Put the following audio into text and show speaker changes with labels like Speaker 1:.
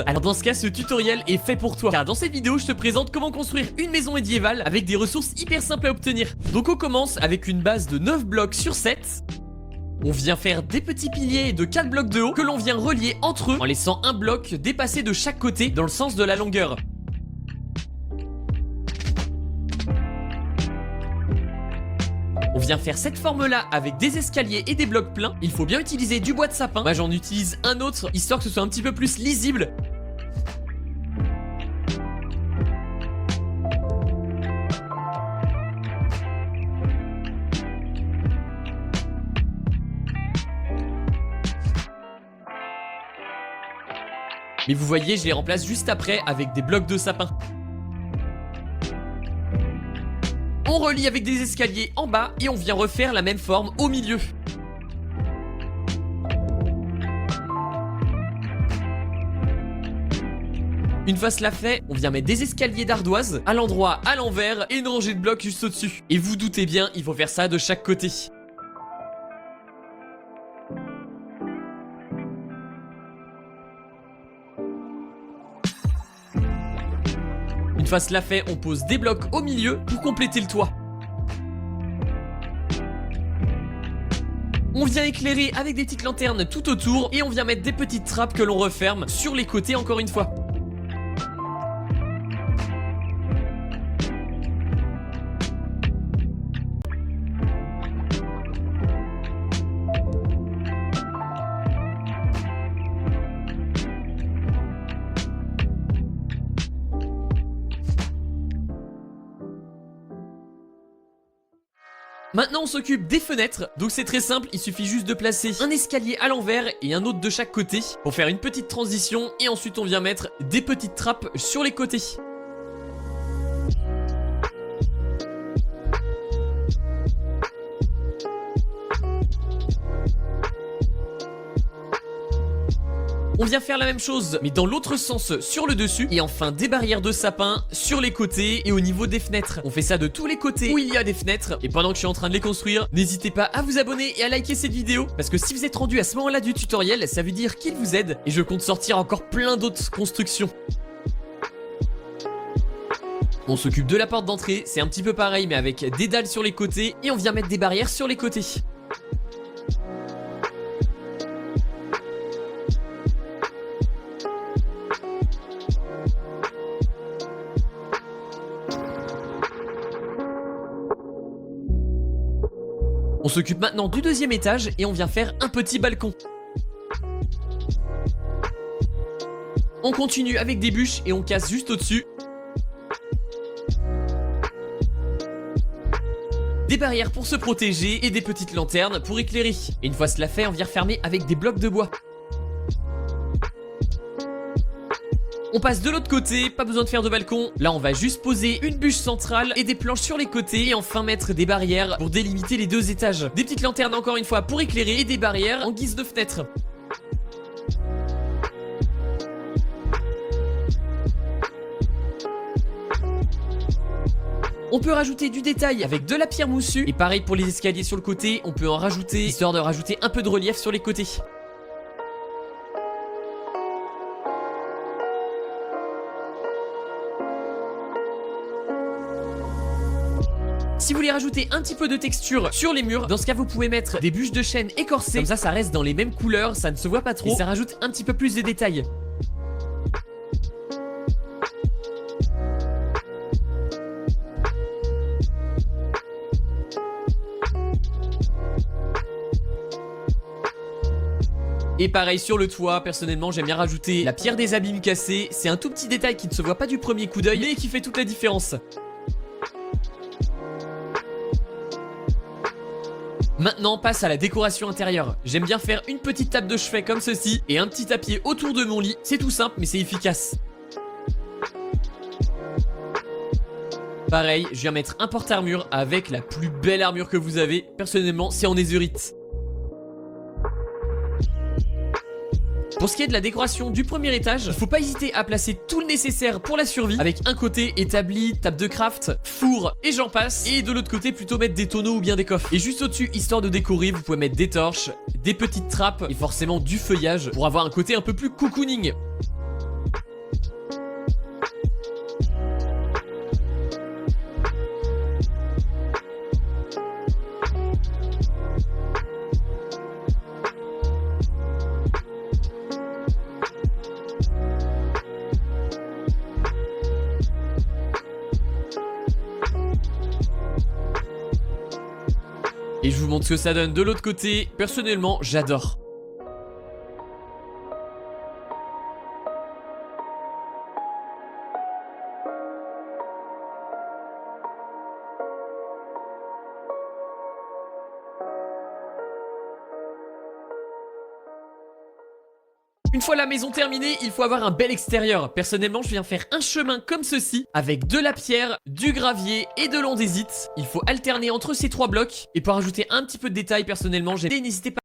Speaker 1: Alors dans ce cas, ce tutoriel est fait pour toi, car dans cette vidéo je te présente comment construire une maison médiévale avec des ressources hyper simples à obtenir. Donc on commence avec une base de 9 blocs sur 7. On vient faire des petits piliers de 4 blocs de haut que l'on vient relier entre eux en laissant un bloc dépasser de chaque côté dans le sens de la longueur. On vient faire cette forme-là avec des escaliers et des blocs pleins. Il faut bien utiliser du bois de sapin. Moi j'en utilise un autre, histoire que ce soit un petit peu plus lisible. Mais vous voyez, je les remplace juste après avec des blocs de sapin. On relie avec des escaliers en bas et on vient refaire la même forme au milieu. Une fois cela fait, on vient mettre des escaliers d'ardoise à l'endroit à l'envers et une rangée de blocs juste au-dessus. Et vous doutez bien, il faut faire ça de chaque côté. Une fois cela fait, on pose des blocs au milieu pour compléter le toit. On vient éclairer avec des petites lanternes tout autour et on vient mettre des petites trappes que l'on referme sur les côtés encore une fois. Maintenant on s'occupe des fenêtres, donc c'est très simple, il suffit juste de placer un escalier à l'envers et un autre de chaque côté pour faire une petite transition et ensuite on vient mettre des petites trappes sur les côtés. On vient faire la même chose mais dans l'autre sens sur le dessus et enfin des barrières de sapin sur les côtés et au niveau des fenêtres. On fait ça de tous les côtés où il y a des fenêtres et pendant que je suis en train de les construire, n'hésitez pas à vous abonner et à liker cette vidéo parce que si vous êtes rendu à ce moment-là du tutoriel, ça veut dire qu'il vous aide et je compte sortir encore plein d'autres constructions. On s'occupe de la porte d'entrée, c'est un petit peu pareil mais avec des dalles sur les côtés et on vient mettre des barrières sur les côtés. On s'occupe maintenant du deuxième étage et on vient faire un petit balcon. On continue avec des bûches et on casse juste au-dessus. Des barrières pour se protéger et des petites lanternes pour éclairer. Et une fois cela fait, on vient refermer avec des blocs de bois. On passe de l'autre côté, pas besoin de faire de balcon. Là on va juste poser une bûche centrale et des planches sur les côtés et enfin mettre des barrières pour délimiter les deux étages. Des petites lanternes encore une fois pour éclairer et des barrières en guise de fenêtre. On peut rajouter du détail avec de la pierre moussue et pareil pour les escaliers sur le côté, on peut en rajouter histoire de rajouter un peu de relief sur les côtés. Si vous voulez rajouter un petit peu de texture sur les murs, dans ce cas vous pouvez mettre des bûches de chêne écorcées. Comme ça reste dans les mêmes couleurs, ça ne se voit pas trop et ça rajoute un petit peu plus de détails. Et pareil sur le toit, personnellement j'aime bien rajouter la pierre des abîmes cassés. C'est un tout petit détail qui ne se voit pas du premier coup d'œil mais qui fait toute la différence. Maintenant on passe à la décoration intérieure. J'aime bien faire une petite table de chevet comme ceci et un petit tapis autour de mon lit. C'est tout simple mais c'est efficace. Pareil, je viens mettre un porte-armure avec la plus belle armure que vous avez. Personnellement c'est en netherite. Pour ce qui est de la décoration du premier étage, il faut pas hésiter à placer tout le nécessaire pour la survie, avec un côté établi, table de craft, four et j'en passe, et de l'autre côté plutôt mettre des tonneaux ou bien des coffres. Et juste au-dessus, histoire de décorer, vous pouvez mettre des torches, des petites trappes et forcément du feuillage pour avoir un côté un peu plus cocooning. vous montre ce que ça donne de l'autre côté. Personnellement, j'adore. Une fois la maison terminée, il faut avoir un bel extérieur. Personnellement, je viens faire un chemin comme ceci, avec de la pierre, du gravier et de l'andésite. Il faut alterner entre ces 3 blocs. Et pour ajouter un petit peu de détail, personnellement, n'hésitez pas